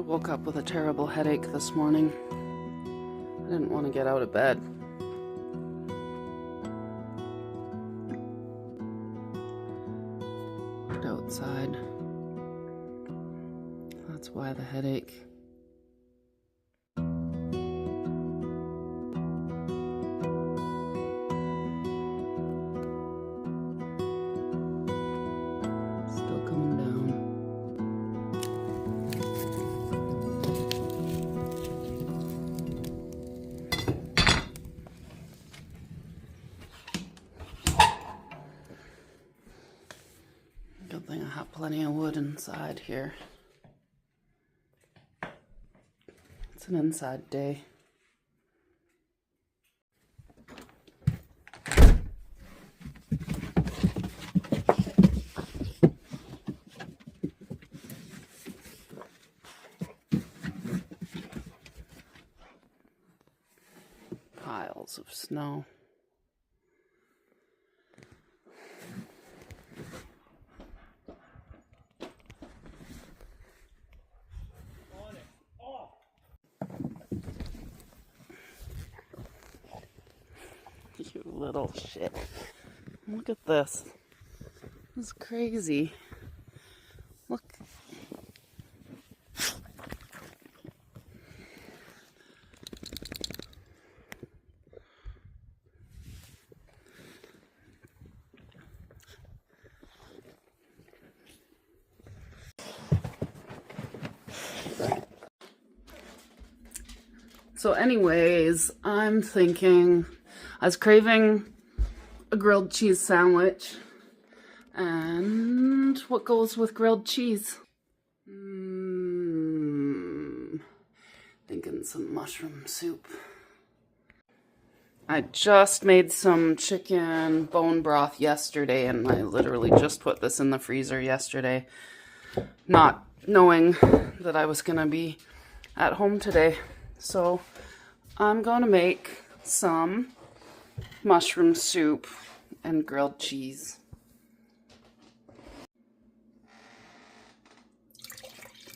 I woke up with a terrible headache this morning. I didn't want to get out of bed. Walked outside. That's why the headache. Still coming down. Good thing I have plenty of wood inside here. It's an inside day. Piles of snow. You little shit. Look at this. This is crazy. Look. So anyways, I'm thinking, I was craving a grilled cheese sandwich, and what goes with grilled cheese? Thinking some mushroom soup. I just made some chicken bone broth yesterday, and I literally just put this in the freezer yesterday, not knowing that I was gonna be at home today. So I'm gonna make some mushroom soup and grilled cheese.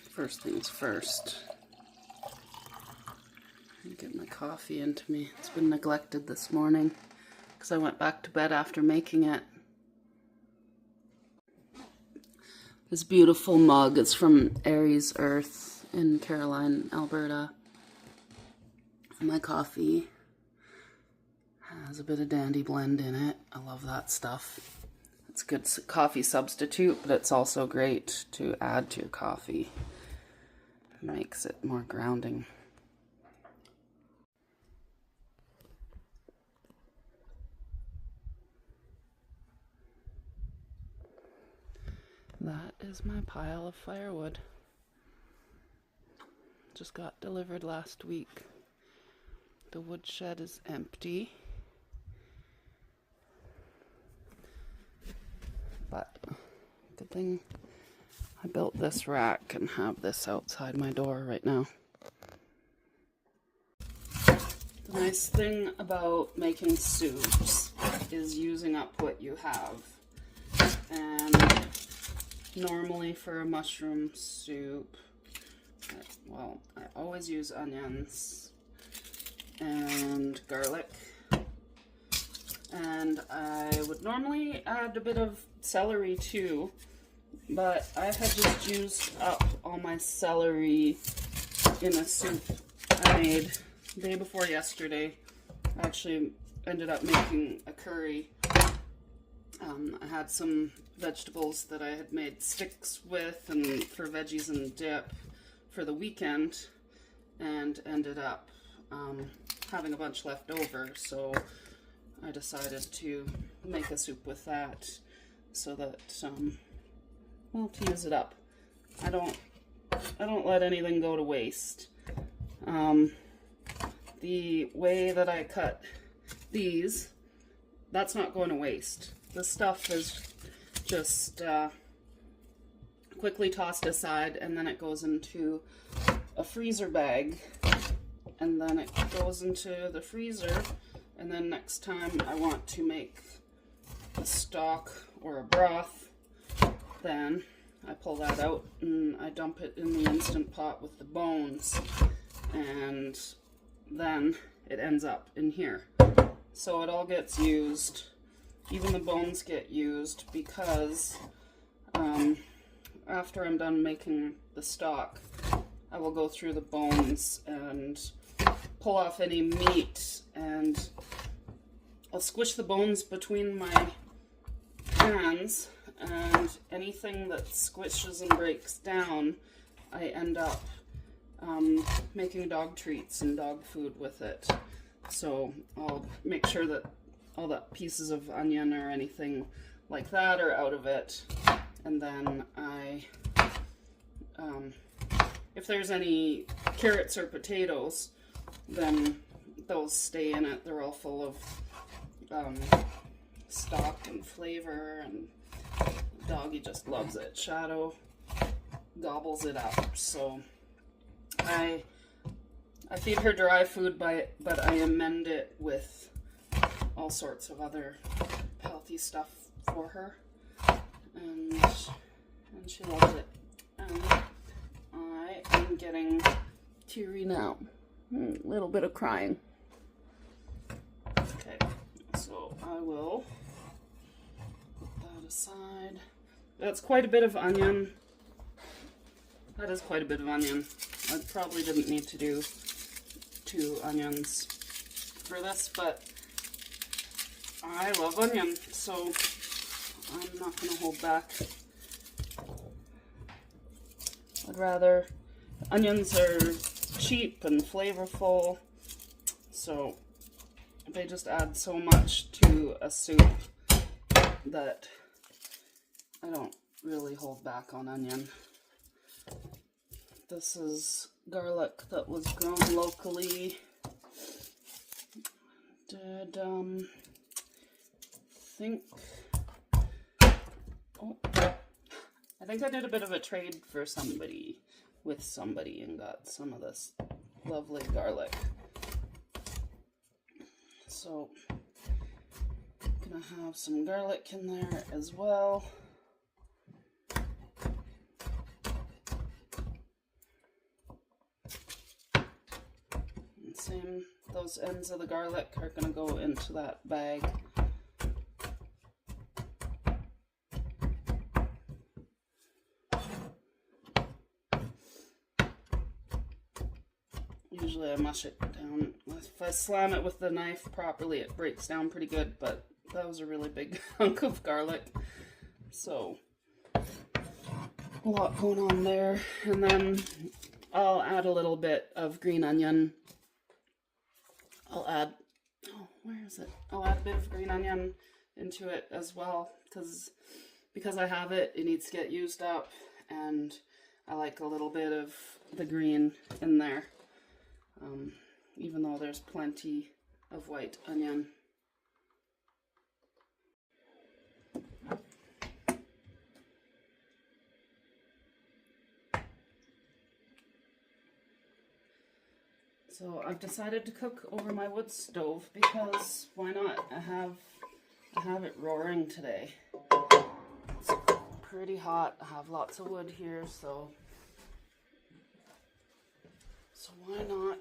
First things first, get my coffee into me. It's been neglected this morning because I went back to bed after making it. This beautiful mug is from Aries Earth in Caroline, Alberta. My coffee has a bit of Dandy Blend in it. I love that stuff. It's a good coffee substitute, but it's also great to add to your coffee. It makes it more grounding. That is my pile of firewood. Just got delivered last week. The woodshed is empty. But good thing I built this rack and have this outside my door right now. The nice thing about making soups is using up what you have. And normally for a mushroom soup, well, I always use onions and garlic, and I would normally add a bit of celery too, but I had just used up all my celery in a soup I made the day before yesterday. I actually ended up making a curry. I had some vegetables that I had made sticks with and for veggies and dip for the weekend, and ended up having a bunch left over, so I decided to make a soup with that so that, well, to use it up. I don't let anything go to waste. The way that I cut these, that's not going to waste. The stuff is just quickly tossed aside, and then it goes into a freezer bag, and then it goes into the freezer, and then next time I want to make a stock or a broth, then I pull that out and I dump it in the Instant Pot with the bones, and then it ends up in here. So it all gets used, even the bones get used, because after I'm done making the stock, I will go through the bones and pull off any meat, and I'll squish the bones between my hands, and anything that squishes and breaks down, I end up making dog treats and dog food with it. So I'll make sure that all the pieces of onion or anything like that are out of it, and then if there's any carrots or potatoes, then those stay in it. They're all full of stock and flavor, and doggy just loves it. Shadow gobbles it up. So I feed her dry food, but I amend it with all sorts of other healthy stuff for her, and she loves it. And I am getting teary now. A little bit of crying. Okay, so I will put that aside. That's quite a bit of onion. That is quite a bit of onion. I probably didn't need to do 2 onions for this, but I love onion, so I'm not going to hold back. I'd rather, onions are cheap and flavorful, so they just add so much to a soup that I don't really hold back on onion. This is garlic that was grown locally. I think I did a bit of a trade for somebody, with somebody, and got some of this lovely garlic. So I'm gonna have some garlic in there as well. And same, those ends of the garlic are gonna go into that bag. Usually I mush it down. If I slam it with the knife properly, it breaks down pretty good, but that was a really big hunk of garlic. So, a lot going on there. And then I'll add a little bit of green onion. I'll add a bit of green onion into it as well, because I have it, it needs to get used up, and I like a little bit of the green in there. Even though there's plenty of white onion. So I've decided to cook over my wood stove, because why not? I have it roaring today. It's pretty hot. I have lots of wood here, so why not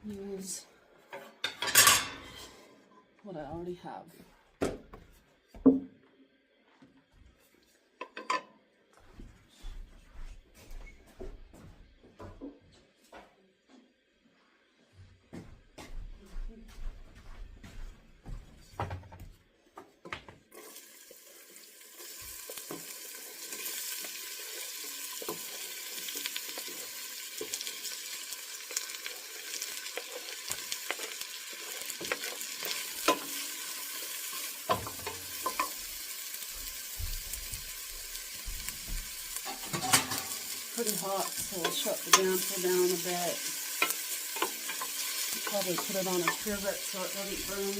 use what I already have. Pretty hot, so I'll shut the damper down a bit. Probably put it on a trivet so it doesn't burn.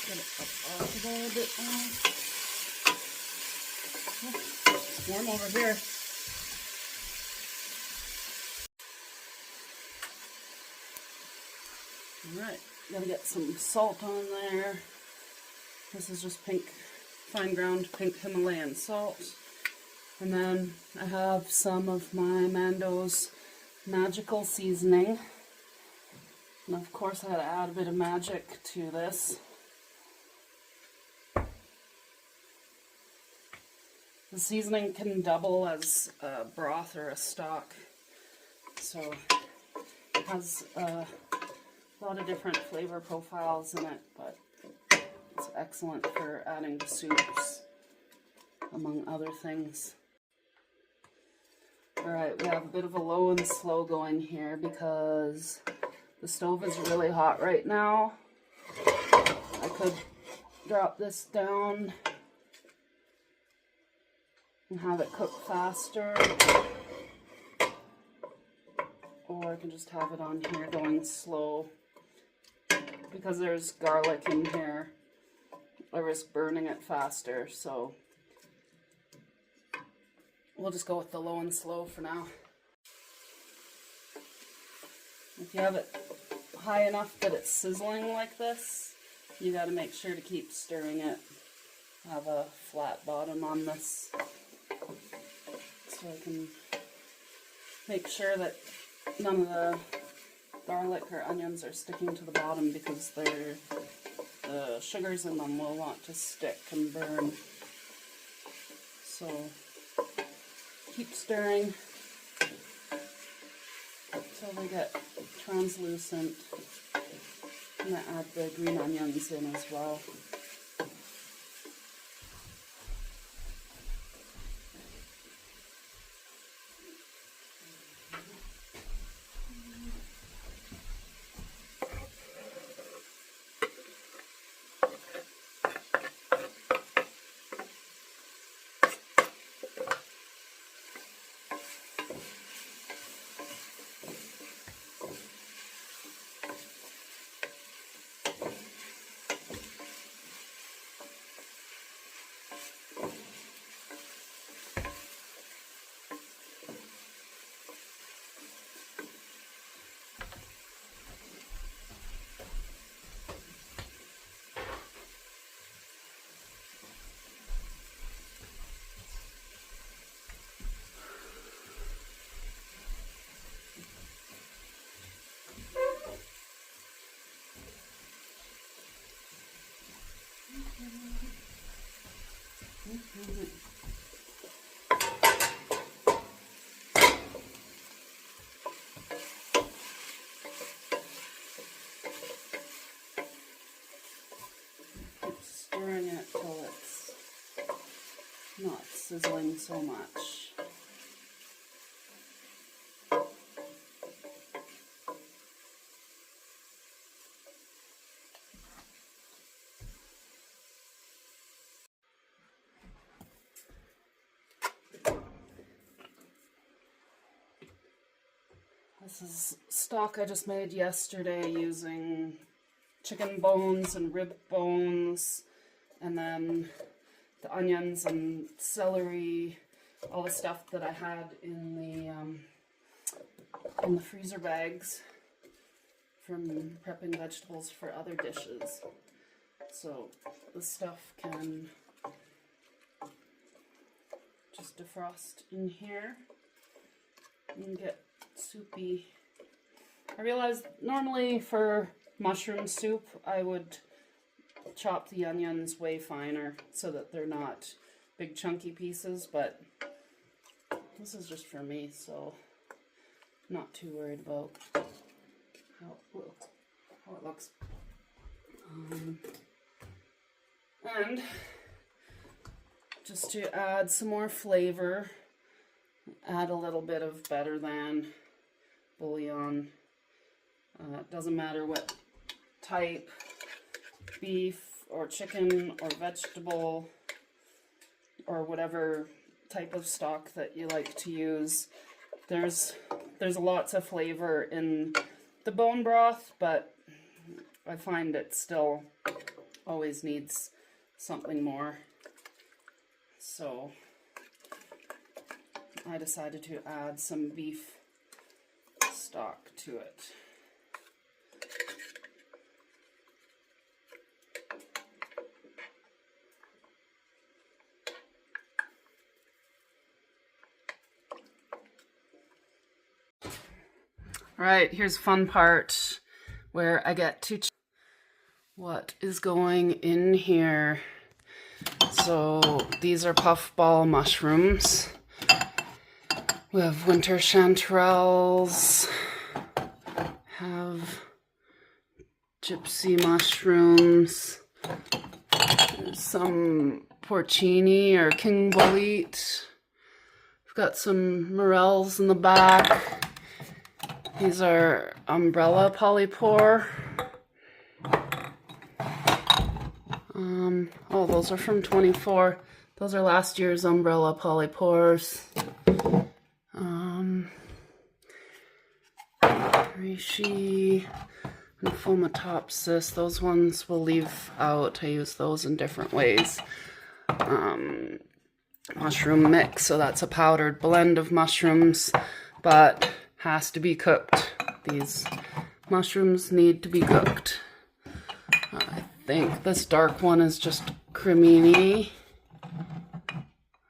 Get it up off a little bit more. warm over here. Alright, gotta get some salt on there. This is just pink, fine ground pink Himalayan salt. And then I have some of my Mando's magical seasoning. And of course I had to add a bit of magic to this. The seasoning can double as a broth or a stock. So it has a lot of different flavor profiles in it, but it's excellent for adding to soups, among other things. Alright, we have a bit of a low and slow going here because the stove is really hot right now. I could drop this down and have it cook faster, or I can just have it on here going slow. Because there's garlic in here, I risk burning it faster, so we'll just go with the low and slow for now. If you have it high enough that it's sizzling like this, you got to make sure to keep stirring it. I have a flat bottom on this, so I can make sure that none of the garlic or onions are sticking to the bottom, because the sugars in them will want to stick and burn. So keep stirring until they get translucent. I'm going to add the green onions in as well. Keep stirring it till it's not sizzling so much. This is stock I just made yesterday using chicken bones and rib bones, and then the onions and celery, all the stuff that I had in the freezer bags from prepping vegetables for other dishes. So this stuff can just defrost in here and get soupy. I realized normally for mushroom soup I would chop the onions way finer so that they're not big chunky pieces, but this is just for me, so I'm not too worried about how it looks. And just to add some more flavor, add a little bit of better than bouillon. It doesn't matter what type, beef or chicken or vegetable or whatever type of stock that you like to use. There's lots of flavor in the bone broth, but I find it still always needs something more. So I decided to add some beef stock to it. All right, here's the fun part where I get to check what is going in here. So these are puffball mushrooms. We have winter chanterelles, have gypsy mushrooms, there's some porcini or king bolete. We've got some morels in the back. These are umbrella polypore. Oh, those are from 24. Those are last year's umbrella polypores. Reishi and Fomatopsis. Those ones we'll leave out. I use those in different ways. Mushroom mix. So that's a powdered blend of mushrooms, but has to be cooked. These mushrooms need to be cooked. I think this dark one is just cremini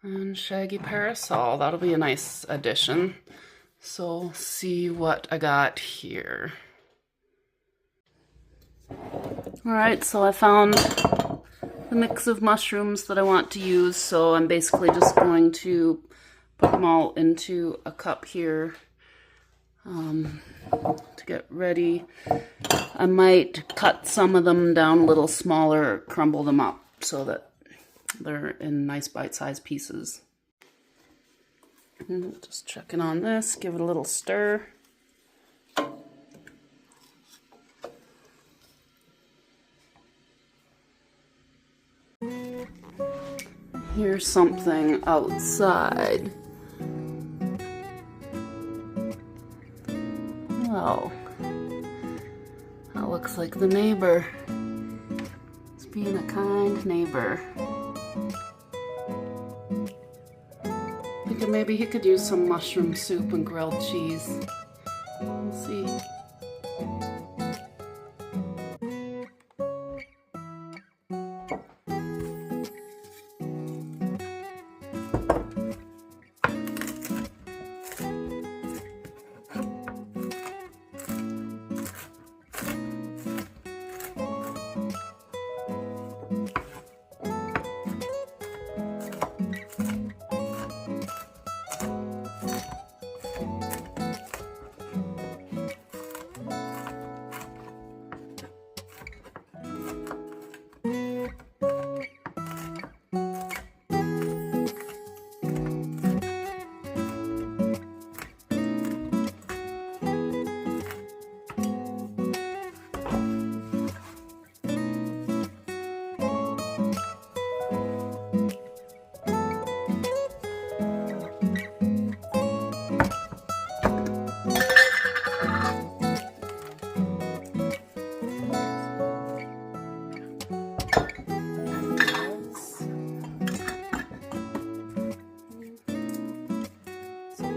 and shaggy parasol. That'll be a nice addition. So see what I got here. Alright, so I found the mix of mushrooms that I want to use, so I'm basically just going to put them all into a cup here to get ready. I might cut some of them down a little smaller, crumble them up so that they're in nice bite-sized pieces. Just checking on this, give it a little stir. Here's something outside. Oh, that looks like the neighbor. He's being a kind neighbor. Thinking maybe he could use some mushroom soup and grilled cheese. We'll see.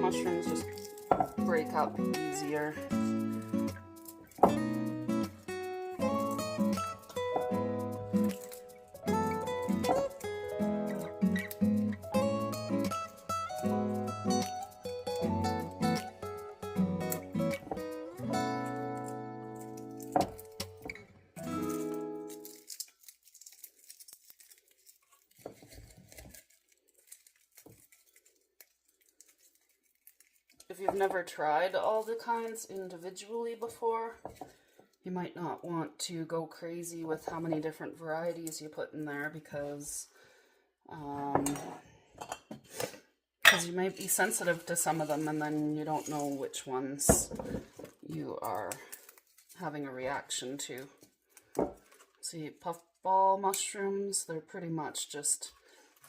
Mushrooms just break up easier. If you've never tried all the kinds individually before, you might not want to go crazy with how many different varieties you put in there because you might be sensitive to some of them and then you don't know which ones you are having a reaction to. See, puffball mushrooms, they're pretty much just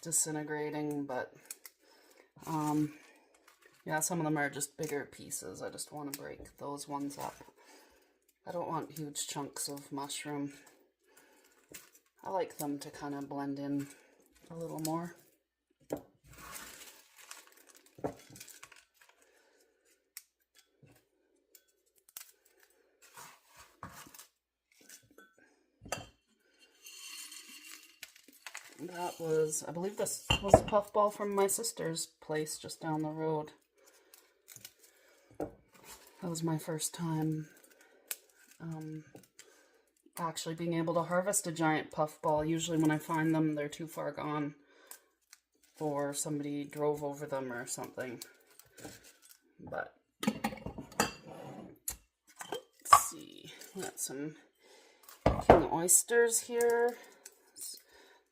disintegrating, but yeah, some of them are just bigger pieces. I just want to break those ones up. I don't want huge chunks of mushroom. I like them to kind of blend in a little more. That was, I believe this was a puffball from my sister's place just down the road. That was my first time actually being able to harvest a giant puffball. Usually when I find them, they're too far gone or somebody drove over them or something. But let's see, we got some king oysters here. It's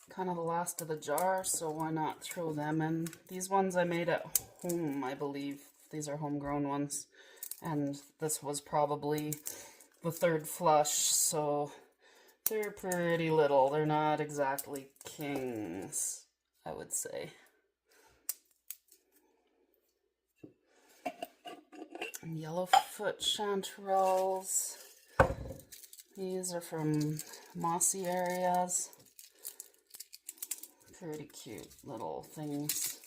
kind of the last of the jar, so why not throw them in. These ones I made at home, I believe. These are homegrown ones. And this was probably the third flush, so they're pretty little. They're not exactly kings, I would say. And yellowfoot chanterelles. These are from mossy areas. Pretty cute little things.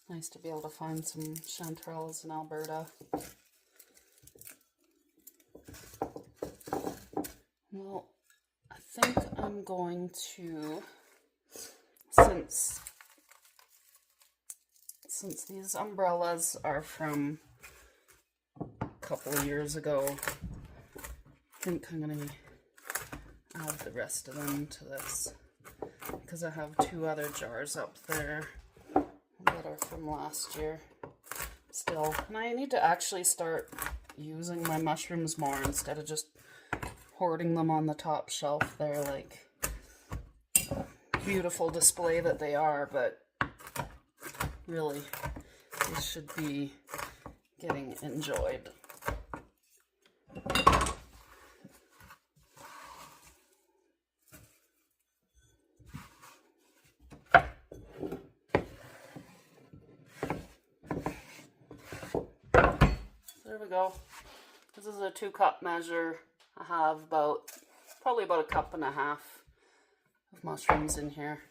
Nice to be able to find some chanterelles in Alberta. Well, I think I'm going to, since these umbrellas are from a couple of years ago, I think I'm going to add the rest of them to this, because I have two other jars up there that are from last year still. And I need to actually start using my mushrooms more instead of just hoarding them on the top shelf. They're like beautiful display that they are, but really they should be getting enjoyed. There we go. This is a 2-cup measure. I have probably about a cup and a half of mushrooms in here.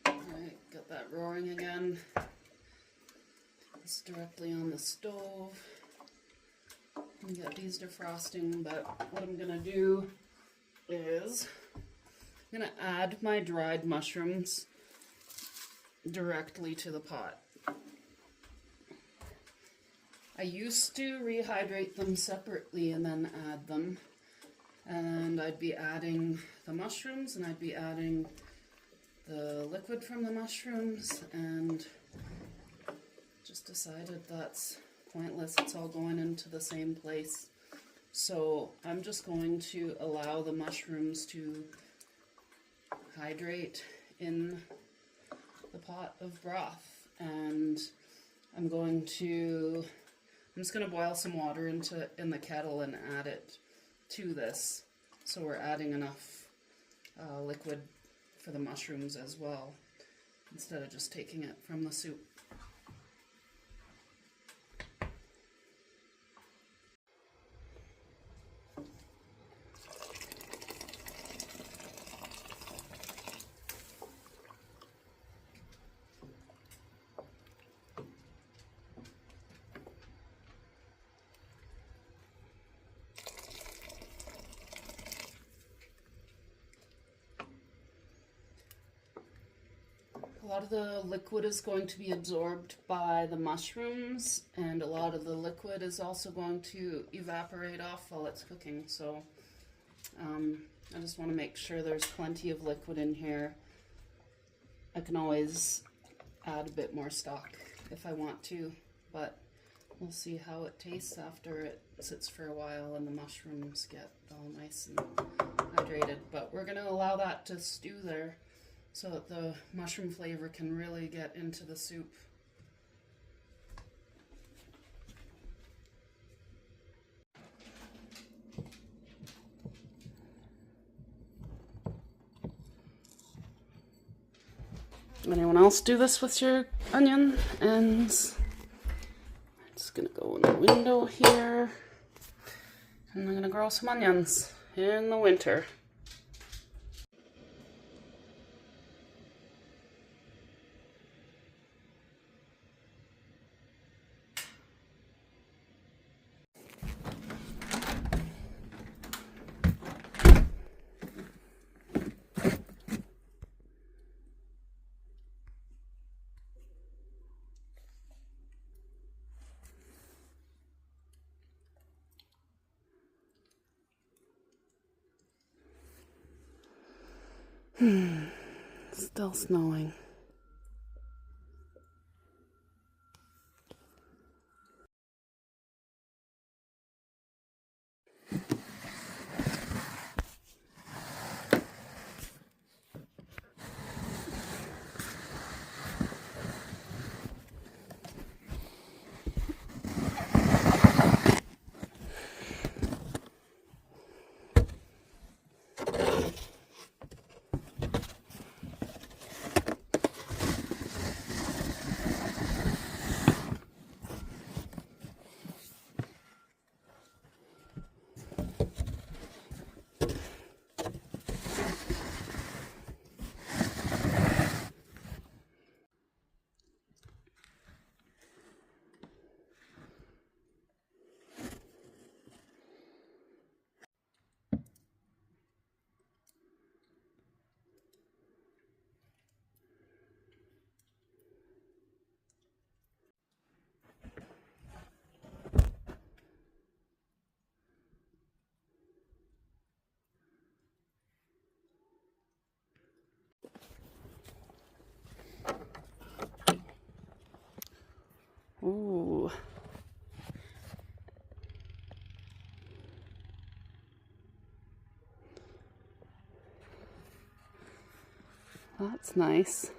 Alright, got that roaring again. Directly on the stove and get these defrosting, but what I'm gonna do is I'm gonna add my dried mushrooms directly to the pot. I used to rehydrate them separately and then add them, and I'd be adding the mushrooms and I'd be adding the liquid from the mushrooms, and just decided that's pointless. It's all going into the same place. So I'm just going to allow the mushrooms to hydrate in the pot of broth. And I'm just going to boil some water in the kettle and add it to this. So we're adding enough liquid for the mushrooms as well, instead of just taking it from the soup. A lot of the liquid is going to be absorbed by the mushrooms, and a lot of the liquid is also going to evaporate off while it's cooking. So I just want to make sure there's plenty of liquid in here. I can always add a bit more stock if I want to, but we'll see how it tastes after it sits for a while and the mushrooms get all nice and hydrated. But we're going to allow that to stew there, so that the mushroom flavor can really get into the soup. Anyone else do this with your onion ends? It's gonna go in the window here, and I'm gonna grow some onions. in the winter. Still snowing. Ooh. That's nice.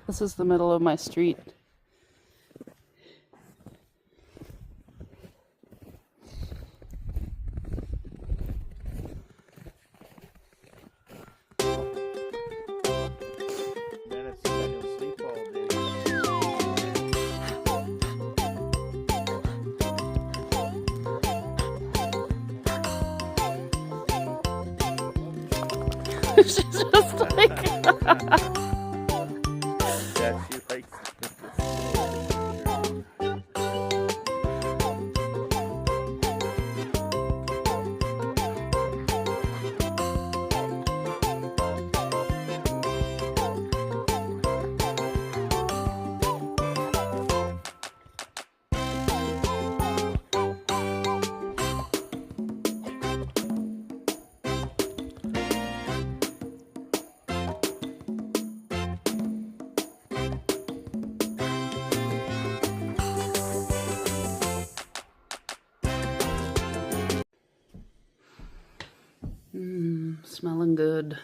This is the middle of my street. She's just like yeah, she likes smelling good.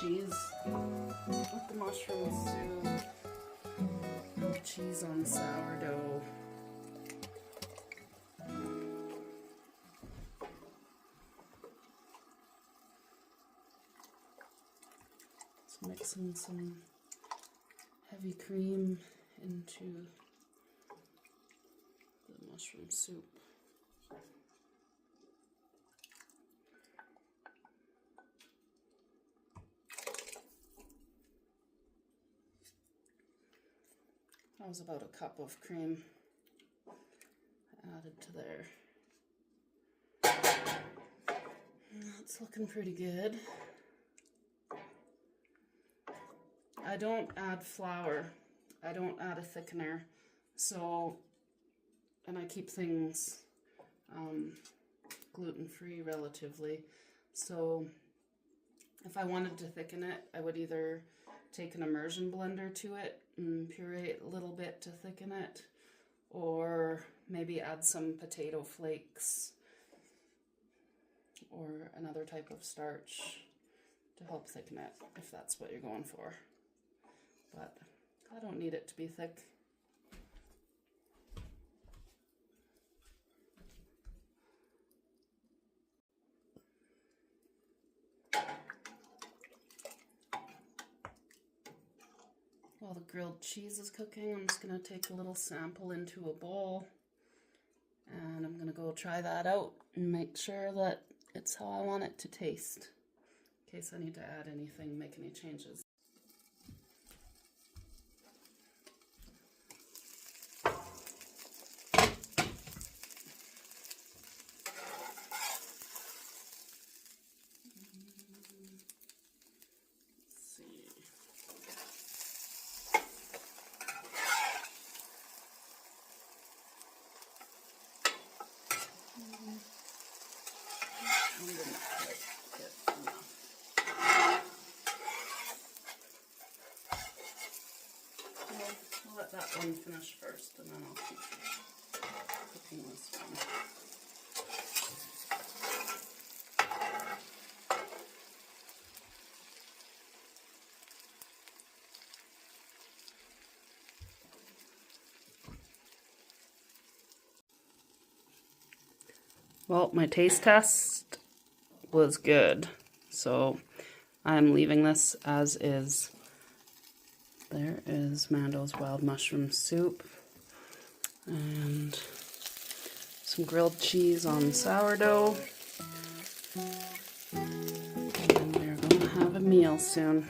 Cheese with the mushroom soup. Grilled cheese on sourdough. Just mixing some heavy cream into the mushroom soup. That was about a cup of cream added to there. That's looking pretty good. I don't add flour. I don't add a thickener. So, and I keep things gluten-free relatively. So if I wanted to thicken it, I would either take an immersion blender to it and puree it a little bit to thicken it, or maybe add some potato flakes or another type of starch to help thicken it, if that's what you're going for. But I don't need it to be thick. While the grilled cheese is cooking, I'm just going to take a little sample into a bowl, and I'm going to go try that out and make sure that it's how I want it to taste, in case I need to add anything, make any changes. I'll let that one finish first, and then I'll keep cooking this one. Well, my taste test was good, so I'm leaving this as is. There is Mando's wild mushroom soup and some grilled cheese on sourdough. And we're going to have a meal soon.